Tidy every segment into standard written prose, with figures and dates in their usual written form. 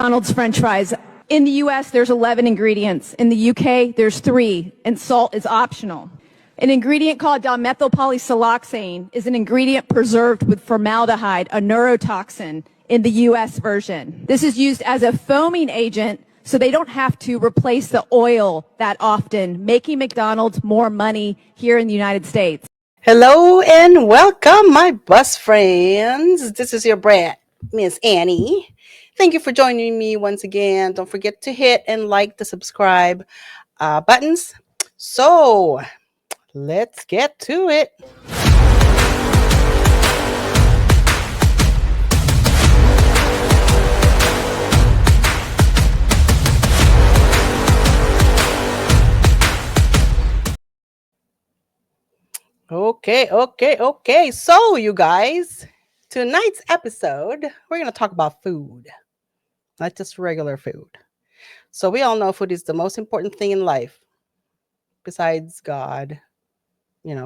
McDonald's French fries. In the US, there's 11 ingredients. In the UK, there's 3, and salt is optional. An ingredient called dimethylpolysiloxane is an ingredient preserved with formaldehyde, a neurotoxin, in the US version. This is used as a foaming agent so they don't have to replace the oil that often, making McDonald's more money here in the United States. Hello and welcome, my bus friends. This is your brat, Miss Annie. Thank you for joining me once again. Don't forget to hit and like the subscribe buttons. So let's get to it. Okay. So, you guys, tonight's episode, we're going to talk about food, not just regular food. So, we all know food is the most important thing in life besides God,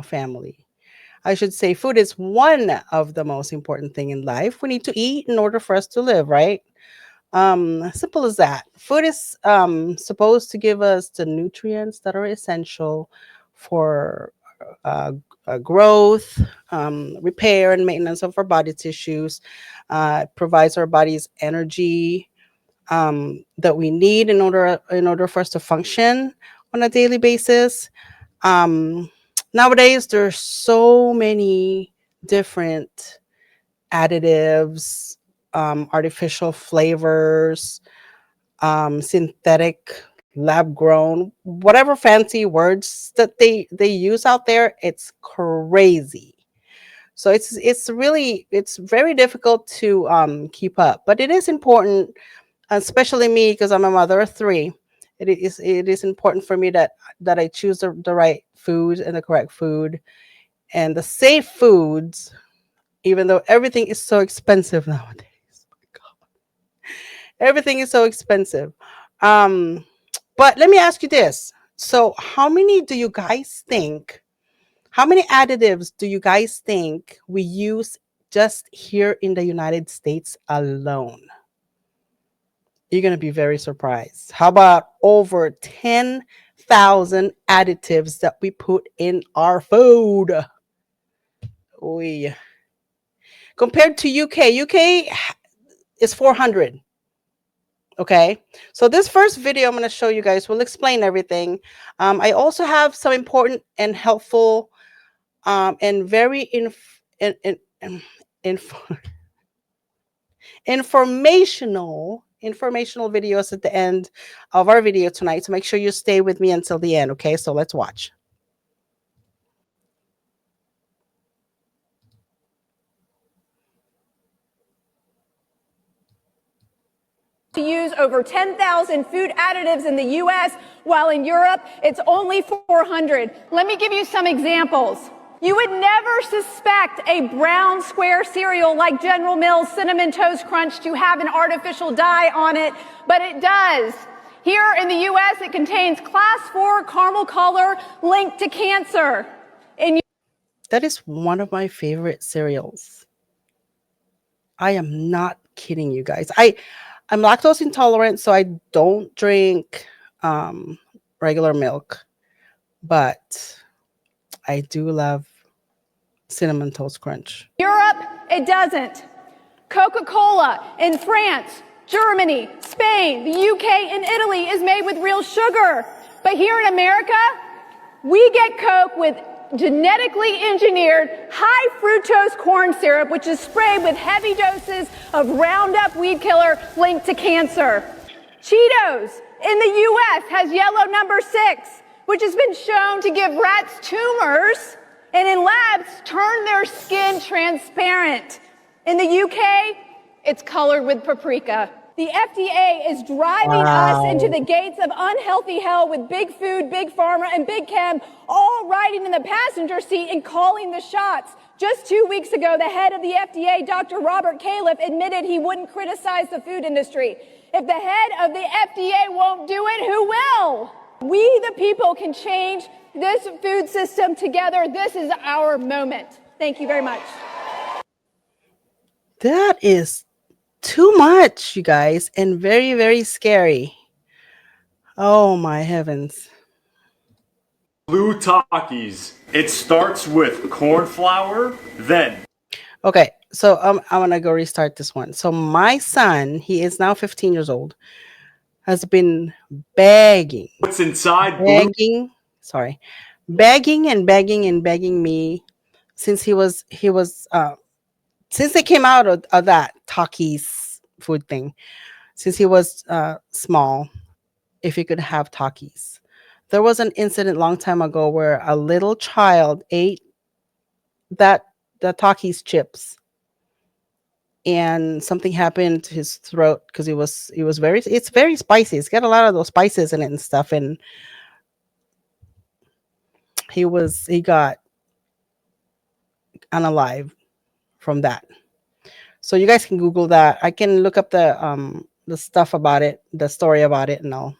family. I should say food is one of the most important thing in life. We need to eat in order for us to live, right? Simple as that. Food is supposed to give us the nutrients that are essential for growth, repair, and maintenance of our body tissues. Provides our bodies energy that we need in order for us to function on a daily basis. Nowadays, there's so many different additives, artificial flavors, synthetic, lab grown, whatever fancy words that they use out there. It's crazy. So it's very difficult to keep up, but it is important, especially me because I'm a mother of 3. It is important for me that I choose the right food and the correct food and the safe foods, even though everything is so expensive nowadays. Everything is so expensive. But let me ask you this. So, how many additives do you guys think we use just here in the United States alone? You're going to be very surprised. How about over 10,000 additives that we put in our food? Oy. Compared to UK is 400. Okay, so this first video I'm going to show you guys will explain everything. I also have some important and helpful and very informational videos at the end of our video tonight. So make sure you stay with me until the end. Okay, so let's watch. To use over 10,000 food additives in the US, while in Europe, it's only 400. Let me give you some examples. You would never suspect a brown square cereal like General Mills Cinnamon Toast Crunch to have an artificial dye on it, but it does. Here in the US, it contains class 4 caramel color linked to cancer. That is one of my favorite cereals. I am not kidding you guys. I'm lactose intolerant, so I don't drink regular milk, but I do love Cinnamon Toast Crunch. Europe, it doesn't. Coca-Cola in France, Germany, Spain, the UK, and Italy is made with real sugar. But here in America, we get Coke with genetically engineered high fructose corn syrup, which is sprayed with heavy doses of Roundup weed killer linked to cancer. Cheetos in the US has yellow number 6, which has been shown to give rats tumors and in labs turn their skin transparent. In the UK, it's colored with paprika. The FDA is driving us into the gates of unhealthy hell with big food, big pharma, and big chem all riding in the passenger seat and calling the shots. Just 2 weeks ago, the head of the FDA, Dr. Robert Califf, admitted he wouldn't criticize the food industry. If the head of the FDA won't do it, who will? We, the people, can change this food system together. This is our moment. Thank you very much. That is too much, you guys, and very, very scary. Oh my heavens. Blue Takis. It starts with corn flour, then Okay, so I'm gonna go restart this one. So my son, he is now 15 years old, has been begging, what's inside blue begging, sorry, begging and begging and begging me since since they came out of that Takis food thing, since he was small, if he could have Takis. There was an incident long time ago where a little child ate that the Takis chips and something happened to his throat because it's very spicy. It's got a lot of those spices in it and stuff, and he got unalive from that. So you guys can Google that. I can look up the stuff about it, the story about it, and I'll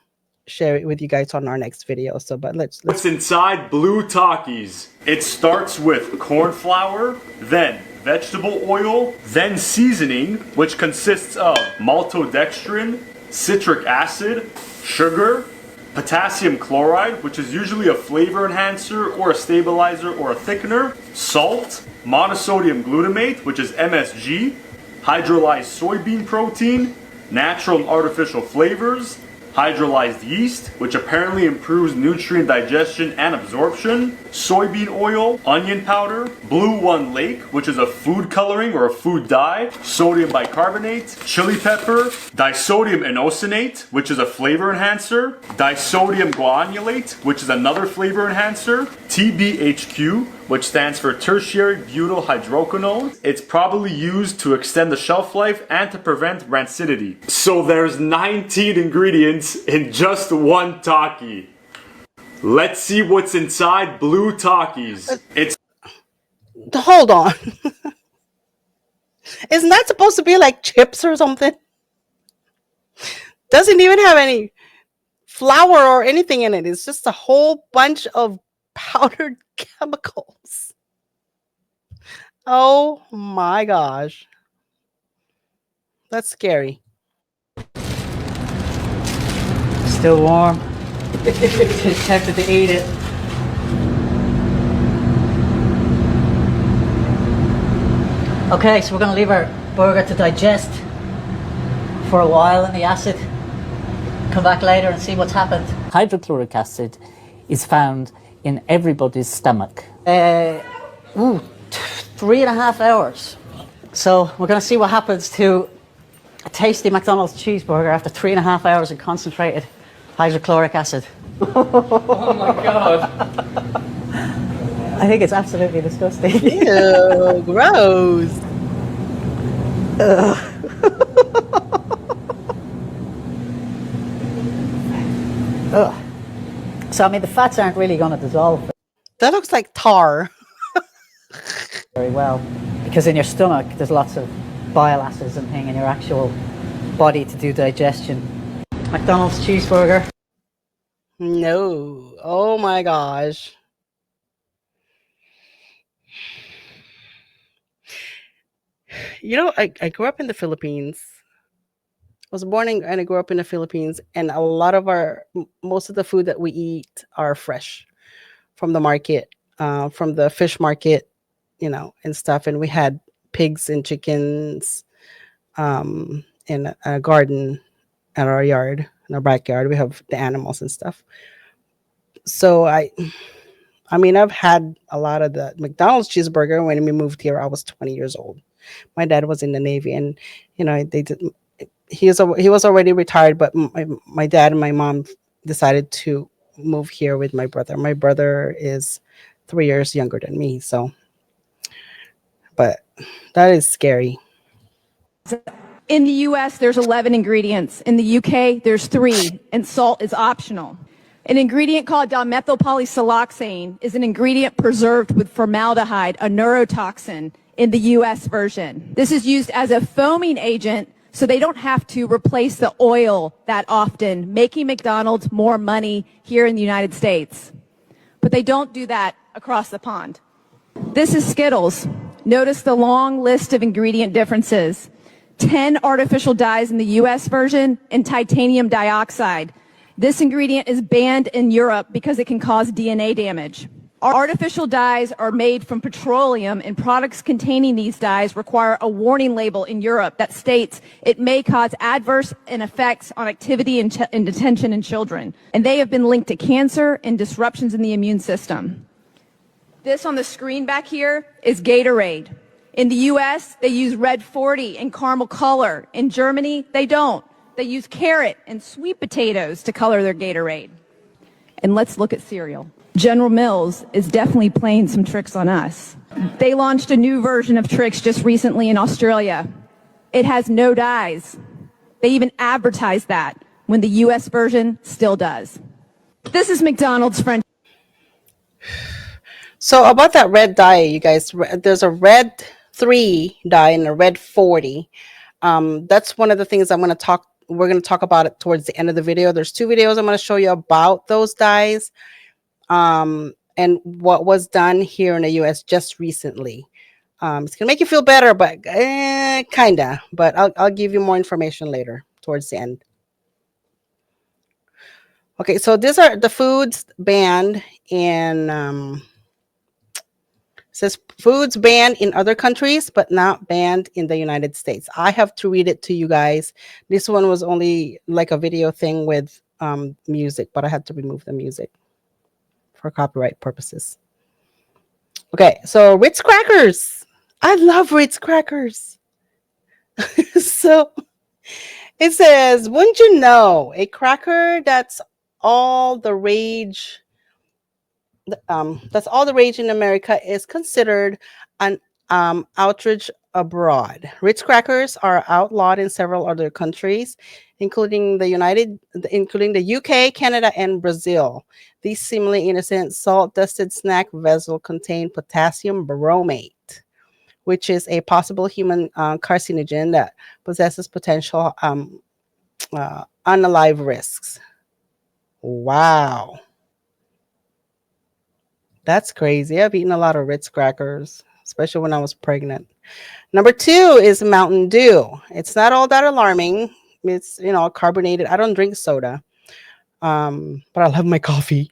share it with you guys on our next video. So, but let's What's inside blue Takis? It starts with corn flour, then vegetable oil, then seasoning, which consists of maltodextrin, citric acid, sugar, potassium chloride, which is usually a flavor enhancer or a stabilizer or a thickener, salt, monosodium glutamate, which is MSG, hydrolyzed soybean protein, natural and artificial flavors, hydrolyzed yeast, which apparently improves nutrient digestion and absorption, soybean oil, onion powder, Blue One Lake, which is a food coloring or a food dye, sodium bicarbonate, chili pepper, disodium inosinate, which is a flavor enhancer, disodium guanylate, which is another flavor enhancer, TBHQ, which stands for tertiary butyl hydroquinone. It's probably used to extend the shelf life and to prevent rancidity. So there's 19 ingredients in just one Taki. Let's see what's inside blue Takis. It's hold on. Isn't that supposed to be like chips or something? Doesn't even have any flour or anything in it. It's just a whole bunch of powdered chemicals. Oh my gosh. That's scary. Still warm. Just tempted to eat it. Okay, so we're going to leave our burger to digest for a while in the acid. Come back later and see what's happened. Hydrochloric acid is found in everybody's stomach. 3.5 hours. So we're going to see what happens to a tasty McDonald's cheeseburger after 3.5 hours of concentrated hydrochloric acid. Oh my god. I think it's absolutely disgusting. Ew, gross. Ugh. So, I mean, the fats aren't really going to dissolve That looks like tar. very well because in your stomach there's lots of bile acids and thing in your actual body to do digestion. McDonald's cheeseburger. No. Oh my gosh. You know, I grew up in the Philippines. I was born and I grew up in the Philippines, and a lot of most of the food that we eat are fresh from the market, from the fish market, and stuff. And we had pigs and chickens in a garden at our yard, in our backyard. We have the animals and stuff. So I mean, I've had a lot of the McDonald's cheeseburger. When we moved here, I was 20 years old. My dad was in the Navy, and they did. He was already retired, but my dad and my mom decided to move here with my brother. My brother is 3 years younger than me, so. But that is scary. In the US, there's 11 ingredients. In the UK, there's 3, and salt is optional. An ingredient called dimethylpolysiloxane is an ingredient preserved with formaldehyde, a neurotoxin, in the US version. This is used as a foaming agent so they don't have to replace the oil that often, making McDonald's more money here in the United States. But they don't do that across the pond. This is Skittles. Notice the long list of ingredient differences. 10 artificial dyes in the US version, and titanium dioxide. This ingredient is banned in Europe because it can cause DNA damage. Artificial dyes are made from petroleum, and products containing these dyes require a warning label in Europe that states it may cause adverse effects on activity and detention in children. And they have been linked to cancer and disruptions in the immune system. This on the screen back here is Gatorade. In the US, they use red 40 and caramel color. In Germany, they don't. They use carrot and sweet potatoes to color their Gatorade. And let's look at cereal. General Mills is definitely playing some tricks on us. They launched a new version of Trix just recently in Australia. It has no dyes. They even advertise that when the US version still does. This is McDonald's French. So about that red dye, you guys, there's a red 3 dye and a red 40. That's one of the things we're going to talk about it towards the end of the video. There's 2 videos I'm going to show you about those dyes. And what was done here in the US just recently. It's gonna make you feel better, but kinda. But I'll give you more information later towards the end. Okay, so these are the foods banned in. Says foods banned in other countries, but not banned in the United States. I have to read it to you guys. This one was only like a video thing with music, but I had to remove the music for copyright purposes. Okay, so Ritz crackers. I love Ritz crackers. So it says, wouldn't you know, a cracker that's all the rage. That's all the rage in America is considered an outrage abroad. Ritz crackers are outlawed in several other countries, including the UK, Canada, and Brazil. These seemingly innocent salt-dusted snack vessels contain potassium bromate, which is a possible human carcinogen that possesses potential unalive risks. Wow. That's crazy. I've eaten a lot of Ritz crackers, especially when I was pregnant. Number 2 is Mountain Dew. It's not all that alarming. It's, carbonated. I don't drink soda, but I love my coffee.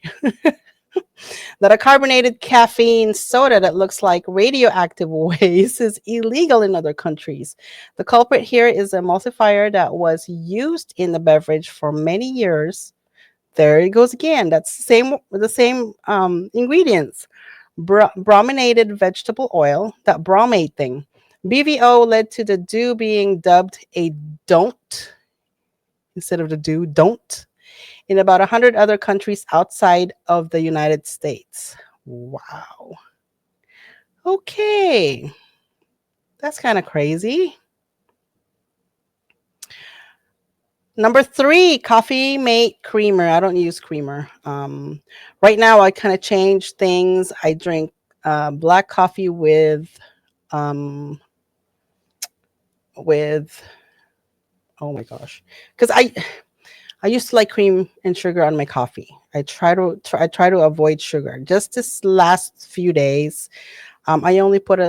That a carbonated caffeine soda that looks like radioactive waste is illegal in other countries. The culprit here is a emulsifier that was used in the beverage for many years. There it goes again. That's the same ingredients. Brominated vegetable oil, that bromate thing. BVO led to the dew being dubbed a don't instead of the do, don't, in about 100 other countries outside of the United States. Wow. Okay. That's kind of crazy. Number 3, Coffee Mate Creamer. I don't use creamer. Right now, I kind of change things. I drink black coffee with, oh my gosh, because I used to like cream and sugar on my coffee. I try to avoid sugar. Just this last few days, I only put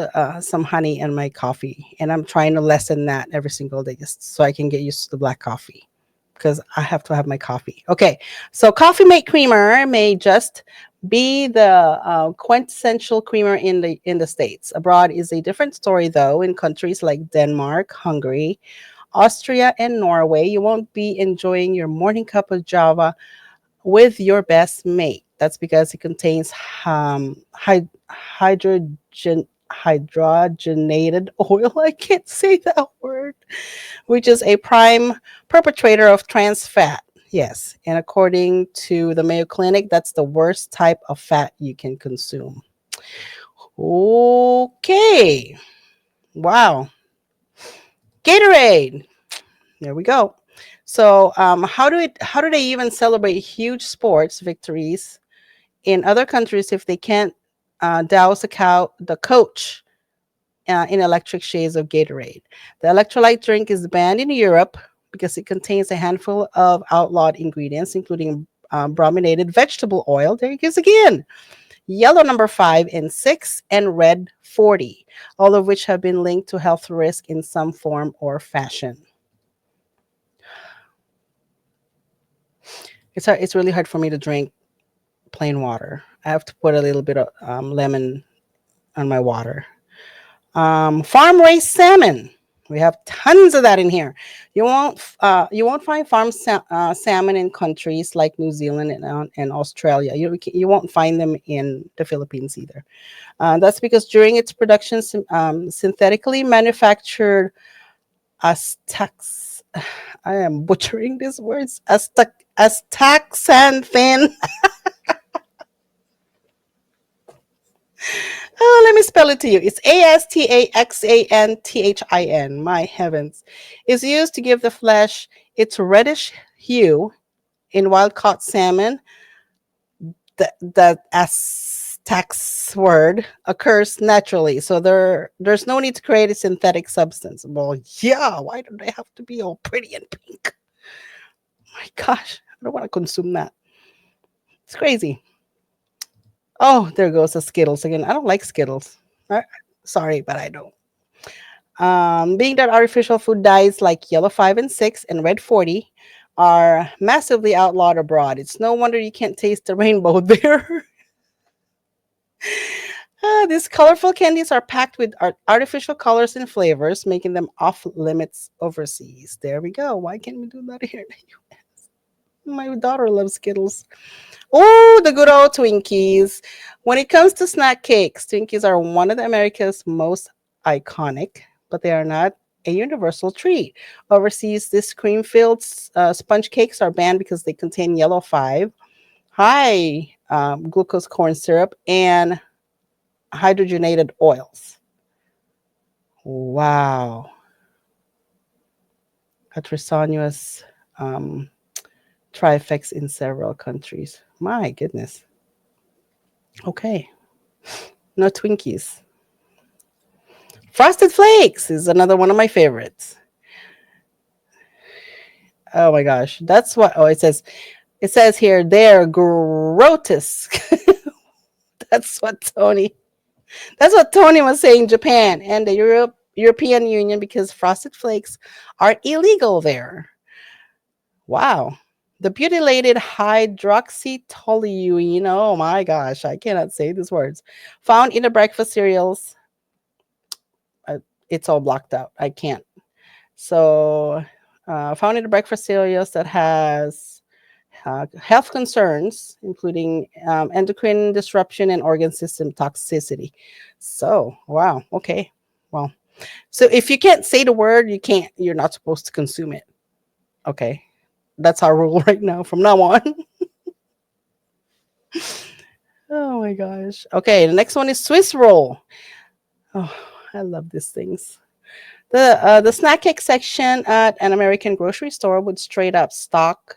some honey in my coffee, and I'm trying to lessen that every single day just so I can get used to the black coffee, because I have to have my coffee. Okay, so Coffee Mate Creamer may just be the quintessential creamer in the States. Abroad is a different story, though. In countries like Denmark, Hungary, Austria, and Norway, you won't be enjoying your morning cup of Java with your best mate. That's because it contains hydrogenated oil. I can't say that word, which is a prime perpetrator of trans fat. Yes, and according to the Mayo Clinic, that's the worst type of fat you can consume. Okay. Wow. Gatorade. There we go. So how do they even celebrate huge sports victories in other countries if they can't douse the coach in electric shades of Gatorade? The electrolyte drink is banned in Europe because it contains a handful of outlawed ingredients, including brominated vegetable oil. There it is again. yellow number 5 and 6, and red 40, all of which have been linked to health risk in some form or fashion. It's really hard for me to drink plain water. I have to put a little bit of lemon on my water. Farm raised salmon. We have tons of that in here. You won't find salmon in countries like New Zealand and Australia. You won't find them in the Philippines either. That's because during its production, synthetically manufactured Aztecs, I am butchering these words, astaxanthin. Oh, let me spell it to you. It's astaxanthin. My heavens. It's used to give the flesh its reddish hue in wild caught salmon. The Aztecs word occurs naturally. So there's no need to create a synthetic substance. Well, yeah, why do they have to be all pretty and pink? My gosh, I don't want to consume that. It's crazy. Oh, there goes the Skittles again. I don't like Skittles. Sorry, but I don't. Being that artificial food dyes like yellow 5 and 6 and red 40 are massively outlawed abroad, it's no wonder you can't taste the rainbow there. These colorful candies are packed with artificial colors and flavors, making them off limits overseas. There we go. Why can't we do that here in the US? My daughter loves Skittles. Oh, the good old Twinkies. When it comes to snack cakes, Twinkies are one of America's most iconic, but they are not a universal treat. Overseas, these cream-filled sponge cakes are banned because they contain yellow 5, high glucose corn syrup, and hydrogenated oils. Wow. A trisonuous trifects in several countries. My goodness. Okay. No Twinkies. Frosted Flakes is another one of my favorites. Oh my gosh. That's what it says here they're grotesque. That's what Tony was saying, Japan and the European Union, because Frosted Flakes are illegal there. Wow. The butylated hydroxytoluene, oh my gosh, I cannot say these words, found in the breakfast cereals. It's all blocked out. I can't. So, found in the breakfast cereals that has health concerns, including endocrine disruption and organ system toxicity. So, wow. Okay. Well, so if you can't say the word, you're not supposed to consume it. Okay. That's our rule right now from now on. Oh my gosh. Okay, the next one is Swiss roll. Oh, I love these things. The snack cake section at an American grocery store would straight up shock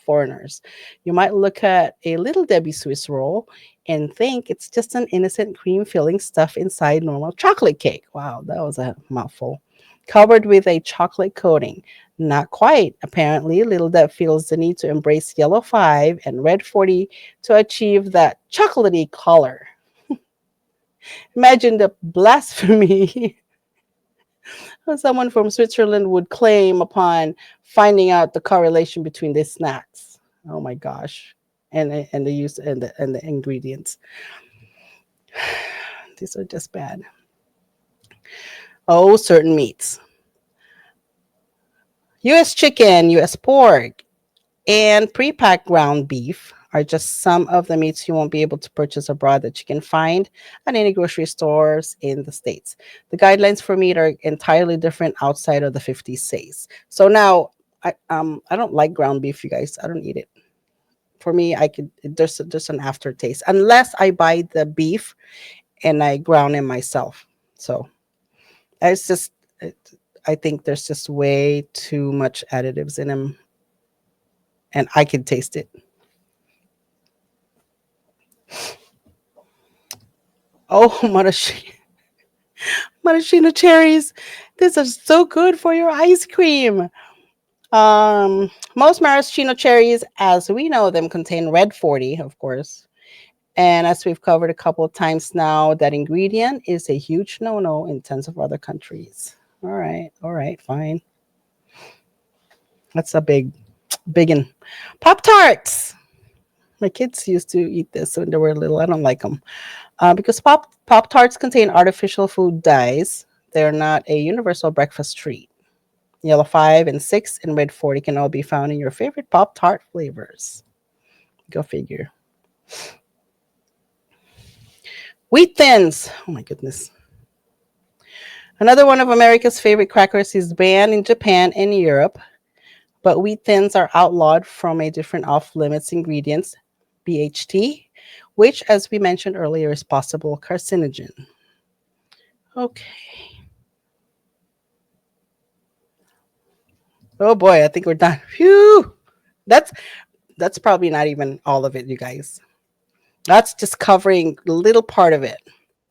foreigners. You might look at a Little Debbie Swiss roll and think it's just an innocent cream filling stuff inside normal chocolate cake. Wow, that was a mouthful. Covered with a chocolate coating. Not quite. Apparently, Little Deb feels the need to embrace yellow 5 and red 40 to achieve that chocolatey color. Imagine the blasphemy someone from Switzerland would claim upon finding out the correlation between these snacks. Oh my gosh. And the use and the ingredients. These are just bad. Oh, certain meats. U.S. chicken, U.S. pork, and pre-packed ground beef are just some of the meats you won't be able to purchase abroad that you can find at any grocery stores in the States. The guidelines for meat are entirely different outside of the 50 states. So now, I don't like ground beef, you guys. I don't eat it. For me, there's an aftertaste unless I buy the beef and I ground it myself. So I think there's just way too much additives in them, and I can taste it. Oh, maraschino cherries. These are so good for your ice cream. Most maraschino cherries, as we know them, contain red 40, of course, And as we've covered a couple of times now, that ingredient is a huge no-no in tons of other countries. All right, fine. That's a big one. Pop-Tarts. My kids used to eat this when they were little. I don't like them because Pop-Tarts contain artificial food dyes. They're not a universal breakfast treat. Yellow 5 and 6 and red 40 can all be found in your favorite Pop-Tart flavors. Go figure. Wheat Thins. Oh my goodness. Another one of America's favorite crackers is banned in Japan and Europe, but Wheat Thins are outlawed from a different off-limits ingredients, BHT, which, as we mentioned earlier, is possible carcinogen. Okay. Oh boy, I think we're done. Phew. That's probably not even all of it, you guys. That's just covering a little part of it.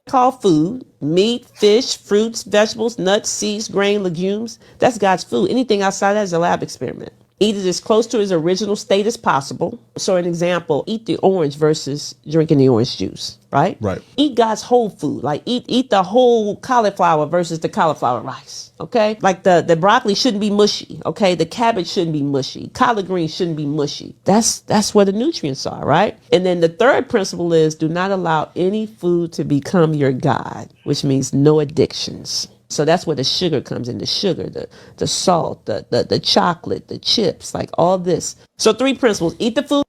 Called food, meat, fish, fruits, vegetables, nuts, seeds, grain, legumes. That's God's food. Anything outside that is a lab experiment. Eat it as close to its original state as possible. So an example, eat the orange versus drinking the orange juice, right? Right. Eat God's whole food, like eat the whole cauliflower versus the cauliflower rice, okay? Like the broccoli shouldn't be mushy, okay? The cabbage shouldn't be mushy. Collard greens shouldn't be mushy. That's where the nutrients are, right? And then the third principle is do not allow any food to become your God, which means no addictions. So that's where the sugar comes in, the sugar, the salt, the chocolate, the chips, like all this. So 3 principles: eat the food.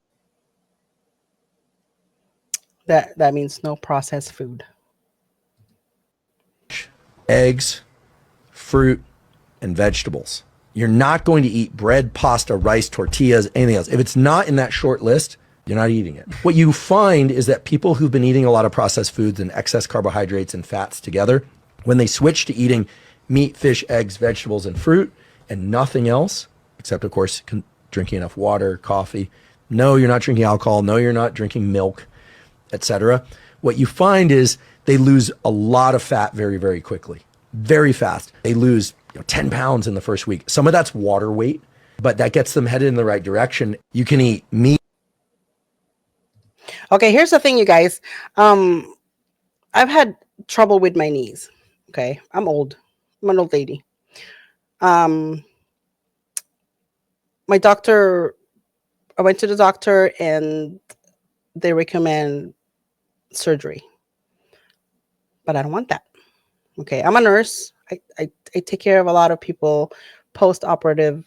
That means no processed food. Eggs, fruit, and vegetables. You're not going to eat bread, pasta, rice, tortillas, anything else. If it's not in that short list, you're not eating it. What you find is that people who've been eating a lot of processed foods and excess carbohydrates and fats together, when they switch to eating meat, fish, eggs, vegetables, and fruit, and nothing else, except, of course, drinking enough water, coffee. No, you're not drinking alcohol. No, you're not drinking milk, etc. What you find is they lose a lot of fat very, very quickly, very fast. They lose 10 pounds in the first week. Some of that's water weight, but that gets them headed in the right direction. You can eat meat. Okay, here's the thing, you guys. I've had trouble with my knees. Okay, I'm old. I'm an old lady. My doctor, I went to the doctor and they recommend surgery. But I don't want that. Okay, I'm a nurse. I take care of a lot of people post-operative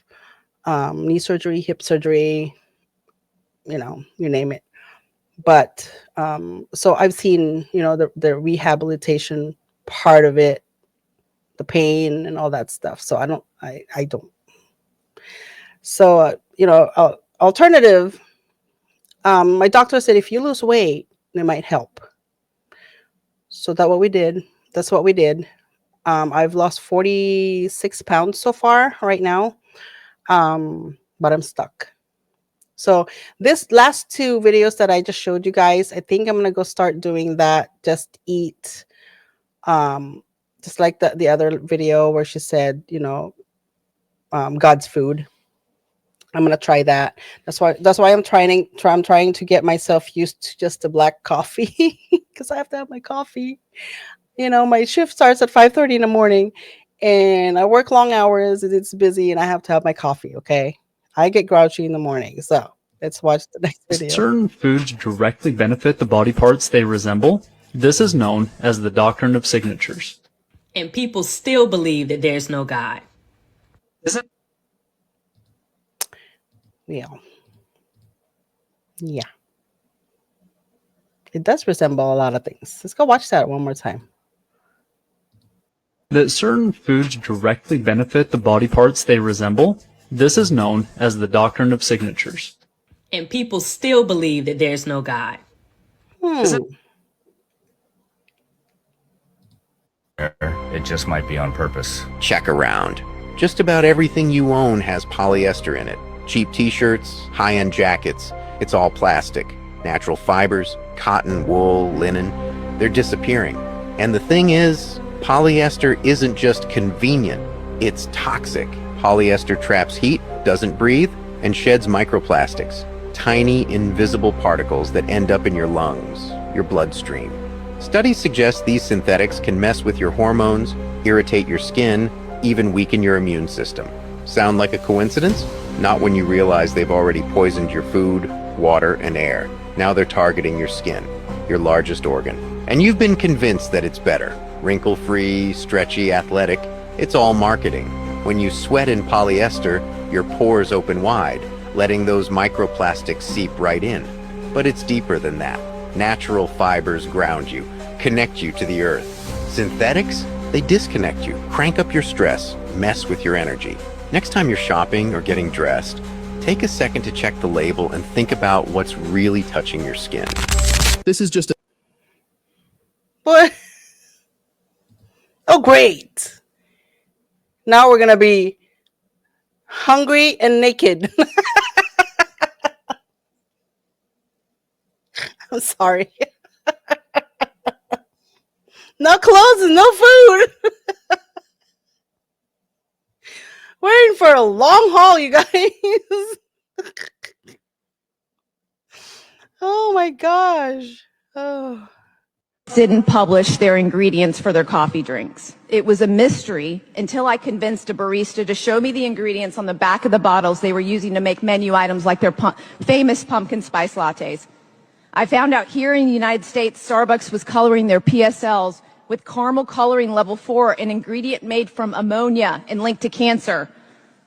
knee surgery, hip surgery, you name it. But so I've seen, the rehabilitation part of it, the pain and all that stuff. So I don't. So, alternative, my doctor said, if you lose weight, it might help. So that's what we did. I've lost 46 pounds so far right now. But I'm stuck. So this last 2 videos that I just showed you guys, I think I'm going to go start doing that. Just eat, just like the other video where she said, God's food. I'm going to try that. That's why I'm trying to get myself used to just the black coffee because I have to have my coffee. My shift starts at 5:30 in the morning and I work long hours and it's busy and I have to have my coffee. Okay. I get grouchy in the morning. So let's watch the next video. Certain foods directly benefit the body parts they resemble. This is known as the doctrine of signatures. And people still believe that there's no God. Yeah. It does resemble a lot of things. Let's go watch that one more time. That certain foods directly benefit the body parts they resemble. This is known as the doctrine of signatures. And people still believe that there's no God. It just might be on purpose. Check around. Just about everything you own has polyester in it. Cheap t-shirts, high-end jackets, it's all plastic. Natural fibers, cotton, wool, linen, they're disappearing. And the thing is, polyester isn't just convenient, it's toxic. Polyester traps heat, doesn't breathe, and sheds microplastics, tiny invisible particles that end up in your lungs. your bloodstream. Studies suggest these synthetics can mess with your hormones, irritate your skin, even weaken your immune system. Sound like a coincidence? Not when you realize they've already poisoned your food, water, and air. Now they're targeting your skin, your largest organ. And you've been convinced that it's better. Wrinkle-free, stretchy, athletic. It's all marketing. When you sweat in polyester, your pores open wide, letting those microplastics seep right in. But it's deeper than that. Natural fibers ground you, connect you to the earth. Synthetics? They disconnect you, crank up your stress, mess with your energy. Next time you're shopping or getting dressed, take a second to check the label and think about what's really touching your skin. This is just a... What? Oh, great. Now we're going to be hungry and naked. I'm sorry. No clothes and no food. We're in for a long haul, you guys. Oh my gosh. Oh. Didn't publish their ingredients for their coffee drinks. It was a mystery until I convinced a barista to show me the ingredients on the back of the bottles they were using to make menu items like their famous pumpkin spice lattes. I found out here in the United States, Starbucks was coloring their PSLs with caramel coloring level 4, an ingredient made from ammonia and linked to cancer,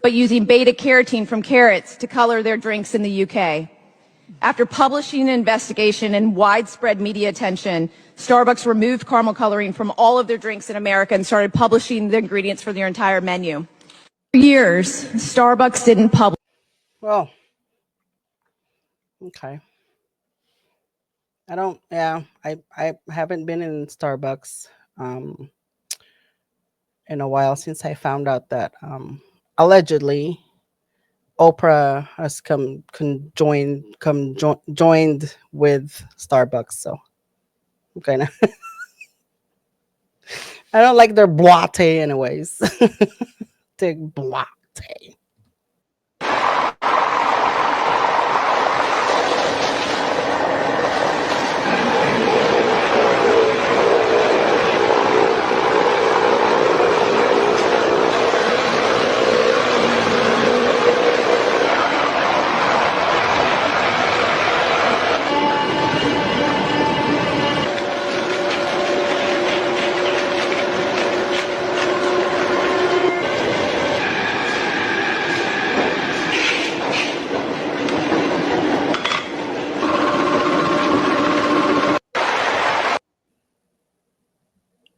but using beta carotene from carrots to color their drinks in the UK. After publishing an investigation and widespread media attention, Starbucks removed caramel coloring from all of their drinks in America and started publishing the ingredients for their entire menu. For years, Starbucks didn't publish. Well, okay. I haven't been in Starbucks in a while since I found out that allegedly Oprah has joined with Starbucks. So okay, I don't like their latte anyways. Take latte.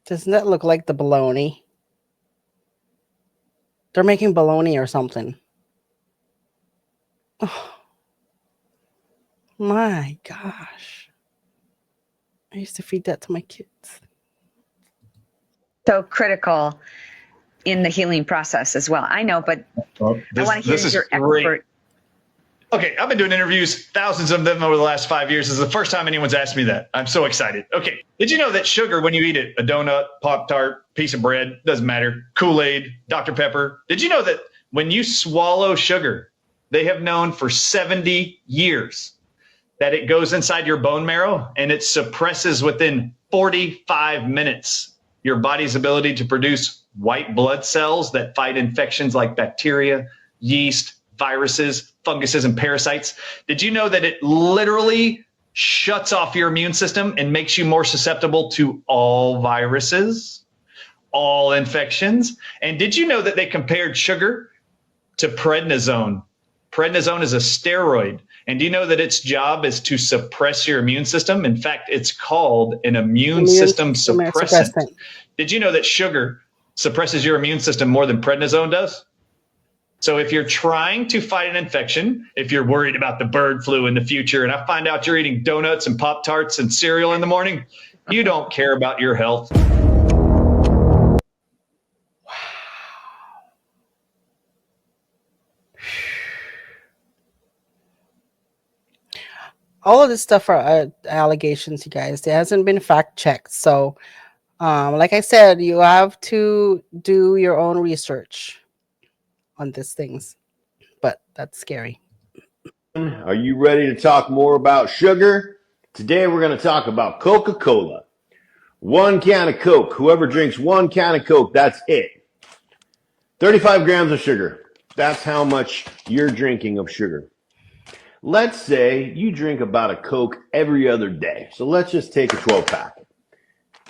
Doesn't that look like the bologna? They're making bologna or something. Oh, my gosh. I used to feed that to my kids. So critical in the healing process as well. I know, but I want to hear your expert. Okay, I've been doing interviews, thousands of them over the last 5 years. This is the first time anyone's asked me that. I'm so excited. Okay, did you know that sugar, when you eat it, a donut, Pop-Tart, piece of bread, doesn't matter, Kool-Aid, Dr. Pepper, did you know that when you swallow sugar, they have known for 70 years that it goes inside your bone marrow and it suppresses within 45 minutes your body's ability to produce white blood cells that fight infections like bacteria, yeast, viruses, funguses, and parasites. Did you know that it literally shuts off your immune system and makes you more susceptible to all viruses, all infections? And did you know that they compared sugar to prednisone? Prednisone is a steroid. And do you know that its job is to suppress your immune system? In fact, it's called an immune system suppressant. Did you know that sugar suppresses your immune system more than prednisone does? So if you're trying to fight an infection, if you're worried about the bird flu in the future, and I find out you're eating donuts and Pop-Tarts and cereal in the morning, you don't care about your health. All of this stuff are allegations, you guys. It hasn't been fact checked. So, like I said, you have to do your own research on these things, but that's scary. Are you ready to talk more about sugar? Today we're going to talk about Coca-Cola. 1 can of Coke. Whoever drinks 1 can of Coke, that's it. 35 grams of sugar. That's how much you're drinking of sugar. Let's say you drink about a Coke every other day. So let's just take a 12-pack.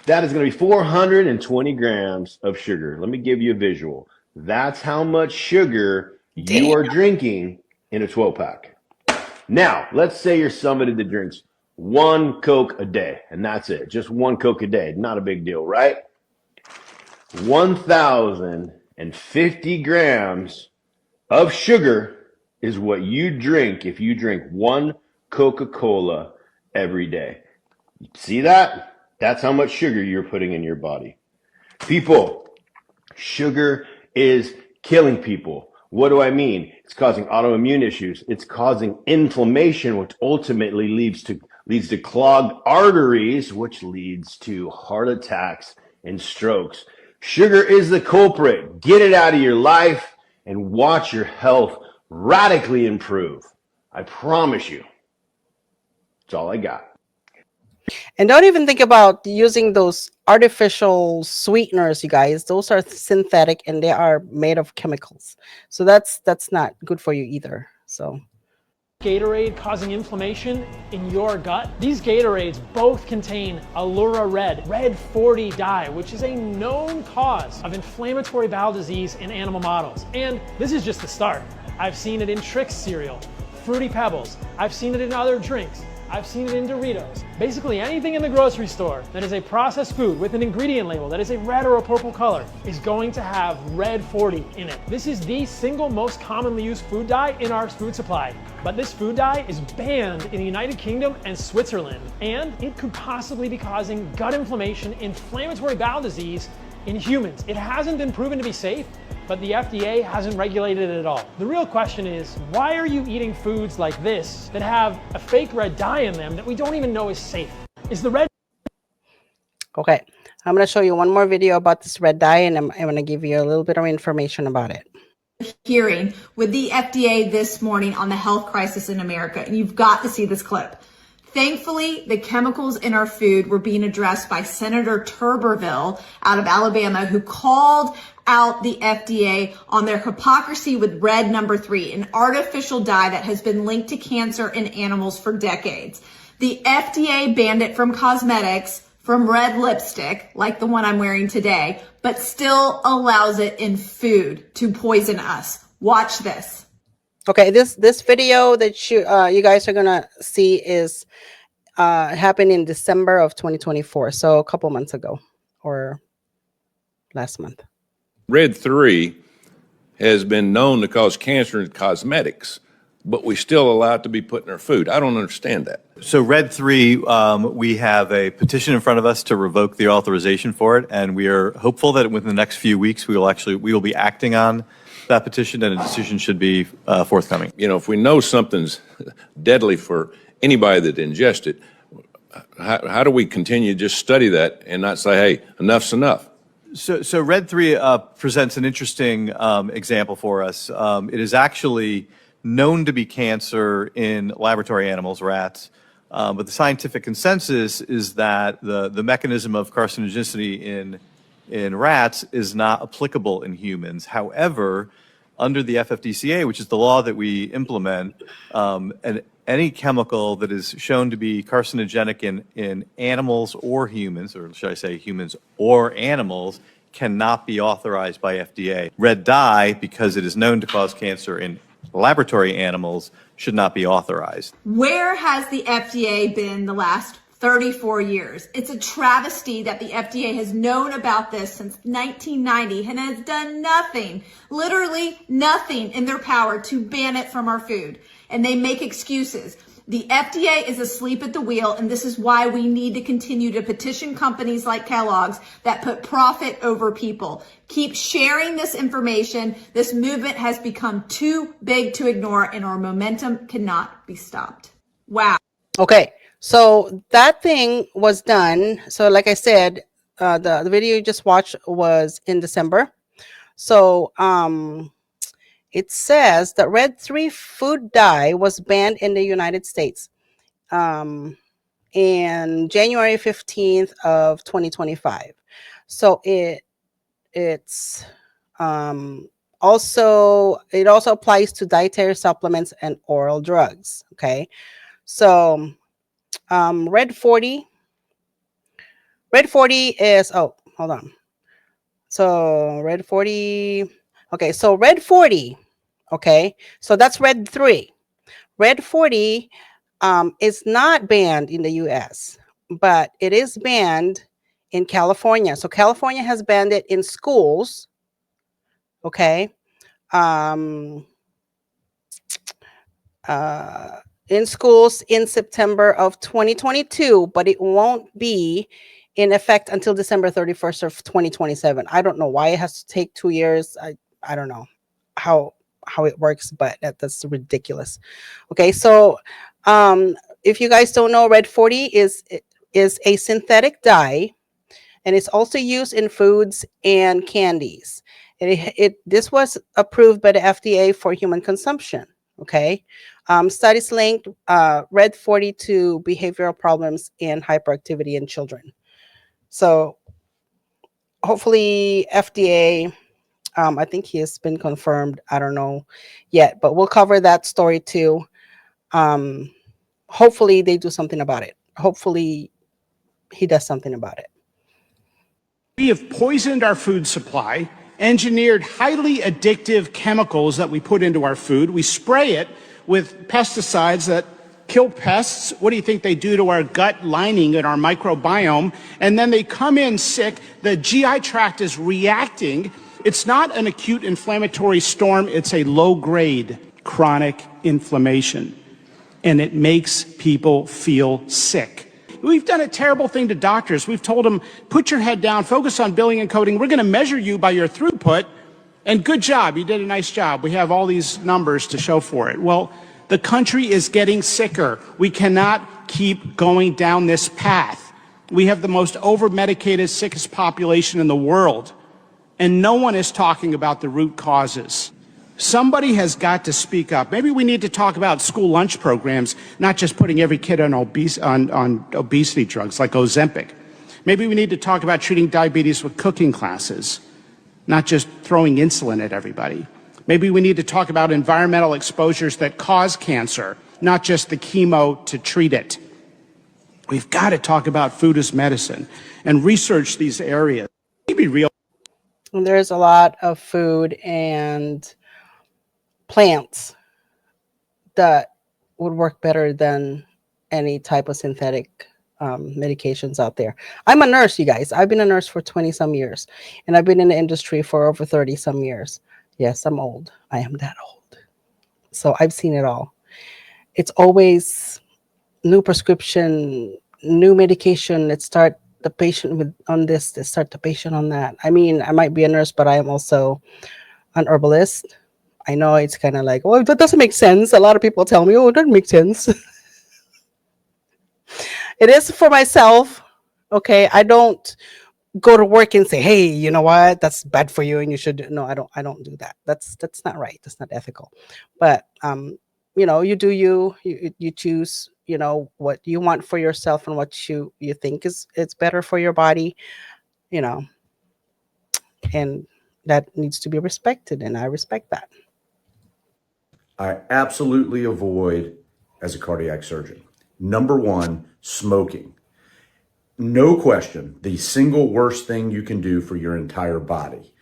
That is going to be 420 grams of sugar. Let me give you a visual. That's how much sugar you are drinking in a 12-pack. Now, let's say you're somebody that drinks 1 Coke a day, and that's it. Just 1 Coke a day. Not a big deal, right? 1,050 grams of sugar is what you drink if you drink 1 Coca-Cola every day. See that? That's how much sugar you're putting in your body. People, sugar is killing people. What do I mean? It's causing autoimmune issues. It's causing inflammation, which ultimately leads to clogged arteries, which leads to heart attacks and strokes. Sugar is the culprit. Get it out of your life and watch your health radically improve. I promise you. That's all I got. And don't even think about using those artificial sweeteners, you guys. Those are synthetic and they are made of chemicals. So that's not good for you either. So Gatorade causing inflammation in your gut. These Gatorades both contain Allura Red 40 dye, which is a known cause of inflammatory bowel disease in animal models. And this is just the start. I've seen it in Trix cereal, Fruity Pebbles. I've seen it in other drinks. I've seen it in Doritos. Basically anything in the grocery store that is a processed food with an ingredient label that is a red or a purple color is going to have Red 40 in it. This is the single most commonly used food dye in our food supply. But this food dye is banned in the United Kingdom and Switzerland, and it could possibly be causing gut inflammation, inflammatory bowel disease in humans. It hasn't been proven to be safe, but the FDA hasn't regulated it at all. The real question is, why are you eating foods like this that have a fake red dye in them that we don't even know is safe? Is the red... okay, I'm going to show you one more video about this red dye, and I'm going to give you a little bit of information about it. Hearing with the FDA this morning on the health crisis in America, and you've got to see this clip. Thankfully, the chemicals in our food were being addressed by Senator Tuberville out of Alabama, who called out the FDA on their hypocrisy with red number 3, an artificial dye that has been linked to cancer in animals for decades. The FDA banned it from cosmetics, from red lipstick, like the one I'm wearing today, but still allows it in food to poison us. Watch this. Okay, this video that you guys are gonna see is happened in December of 2024, so a couple months ago or last month. Red 3 has been known to cause cancer in cosmetics, but we still allow it to be put in our food. I don't understand that. So Red 3, we have a petition in front of us to revoke the authorization for it, and we are hopeful that within the next few weeks we will be acting on that petition, and a decision should be forthcoming. You know, if we know something's deadly for anybody that ingests it, how do we continue to just study that and not say, hey, enough's enough? So Red 3 presents an interesting example for us. It is actually known to be cancer in laboratory animals, rats, but the scientific consensus is that the mechanism of carcinogenicity in rats is not applicable in humans. However, under the FFDCA, which is the law that we implement, any chemical that is shown to be carcinogenic in animals or humans, or should I say humans or animals, cannot be authorized by FDA. Red dye, because it is known to cause cancer in laboratory animals, should not be authorized. Where has the FDA been the last 34 years? It's a travesty that the FDA has known about this since 1990 and has done nothing, literally nothing in their power to ban it from our food. And they make excuses. The FDA is asleep at the wheel, and this is why we need to continue to petition companies like Kellogg's that put profit over people. Keep sharing this information. This movement has become too big to ignore, and our momentum cannot be stopped. Wow. Okay, so that thing was done. So like I said, the video you just watched was in December. So it says that Red 3 food dye was banned in the United States in in January 15th of 2025. So it's also applies to dietary supplements and oral drugs. Okay, so Red 40 is, oh, hold on. So Red 40, okay, so Red 40, okay, so that's Red 3. Red 40 is not banned in the US, but it is banned in California. So California has banned it in schools, okay, in schools in September of 2022, but it won't be in effect until December 31st of 2027. I don't know why it has to take 2 years. I don't know how it works, but that's ridiculous. Okay, so if you guys don't know, Red 40 is a synthetic dye, and it's also used in foods and candies. This was approved by the FDA for human consumption. Okay, studies linked Red 40 to behavioral problems and hyperactivity in children. So hopefully FDA, I think he has been confirmed. I don't know yet, but we'll cover that story too. Hopefully they do something about it. Hopefully he does something about it. We have poisoned our food supply, engineered highly addictive chemicals that we put into our food. We spray it with pesticides that kill pests. What do you think they do to our gut lining and our microbiome? And then they come in sick. The GI tract is reacting. It's not an acute inflammatory storm. It's a low-grade chronic inflammation. And it makes people feel sick. We've done a terrible thing to doctors. We've told them, put your head down, focus on billing and coding. We're going to measure you by your throughput. And good job. You did a nice job. We have all these numbers to show for it. Well, the country is getting sicker. We cannot keep going down this path. We have the most over-medicated, sickest population in the world. And no one is talking about the root causes. Somebody has got to speak up. Maybe we need to talk about school lunch programs, not just putting every kid on obesity drugs like Ozempic. Maybe we need to talk about treating diabetes with cooking classes, not just throwing insulin at everybody. Maybe we need to talk about environmental exposures that cause cancer, not just the chemo to treat it. We've got to talk about food as medicine and research these areas. Be real. There's a lot of food and plants that would work better than any type of synthetic medications out there. I'm a nurse, you guys. I've been a nurse for 20 some years, and I've been in the industry for over 30 some years. Yes, I'm old. I am that old. So I've seen it all. It's always new prescription, new medication. Let's start the patient with on this, let's start the patient on that. I mean, I might be a nurse, but I am also an herbalist. I know it's kind of like, oh, that doesn't make sense. A lot of people tell me, oh, it doesn't make sense. It is for myself. Okay, I don't go to work and say, hey, you know what, that's bad for you and you should. No, I don't do that. That's not right. That's not ethical. But you know, you do you choose, you know, what you want for yourself and what you think is it's better for your body, you know, and that needs to be respected, and I respect that. I absolutely avoid as a cardiac surgeon. Number one, smoking. No question, the single worst thing you can do for your entire body.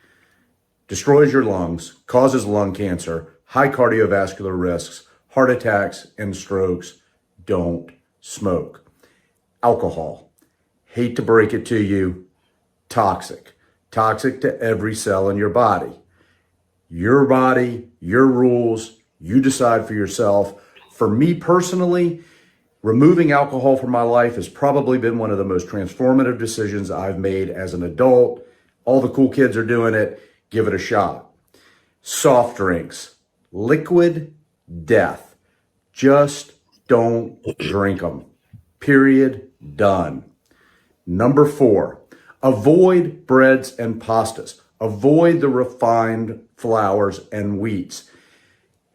Destroys your lungs, causes lung cancer, high cardiovascular risks, heart attacks, and strokes. Don't smoke. Alcohol. Hate to break it to you, toxic. Toxic to every cell in your body. Your body, your rules, you decide for yourself. For me personally, removing alcohol from my life has probably been one of the most transformative decisions I've made as an adult. All the cool kids are doing it. Give it a shot. Soft drinks, liquid death. Just don't drink them. Period. Done. Number 4, avoid breads and pastas. Avoid the refined flours and wheats.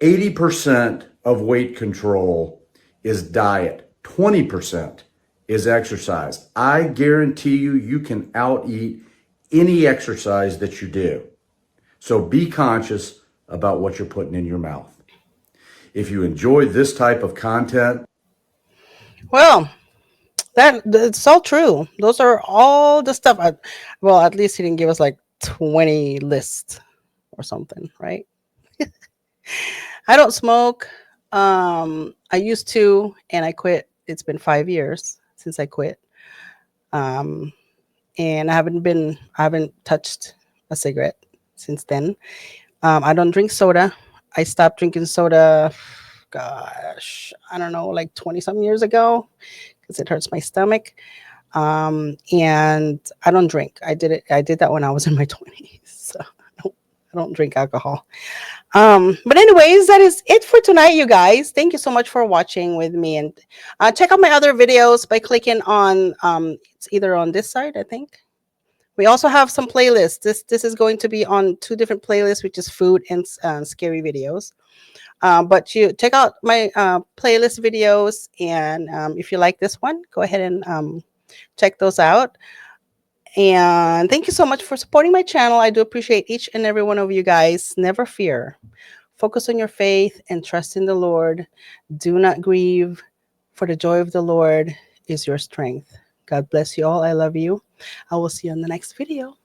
80% of weight control is diet. 20% is exercise. I guarantee you, you can out-eat any exercise that you do. So be conscious about what you're putting in your mouth. If you enjoy this type of content, Well, that's so true. Those are all the stuff. Well, at least he didn't give us like 20 lists or something, right? I don't smoke. I used to, and I quit. It's been 5 years since I quit. And I haven't touched a cigarette since then. I don't drink soda. I stopped drinking soda, gosh, I don't know, like 20 some years ago, because it hurts my stomach. And I don't drink. I did that when I was in my 20s. So I don't drink alcohol. But anyways, that is it for tonight, you guys. Thank you so much for watching with me, and check out my other videos by clicking on it's either on this side, I think. We also have some playlists. This is going to be on 2 different playlists, which is food and scary videos. But you check out my playlist videos, and if you like this one, go ahead and check those out. And thank you so much for supporting my channel. I do appreciate each and every one of you guys. Never fear. Focus on your faith and trust in the Lord. Do not grieve, for the joy of the Lord is your strength. God bless you all. I love you. I will see you on the next video.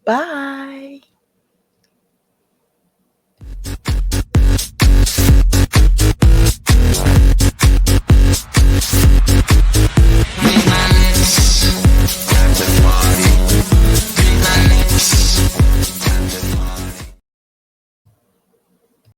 Bye.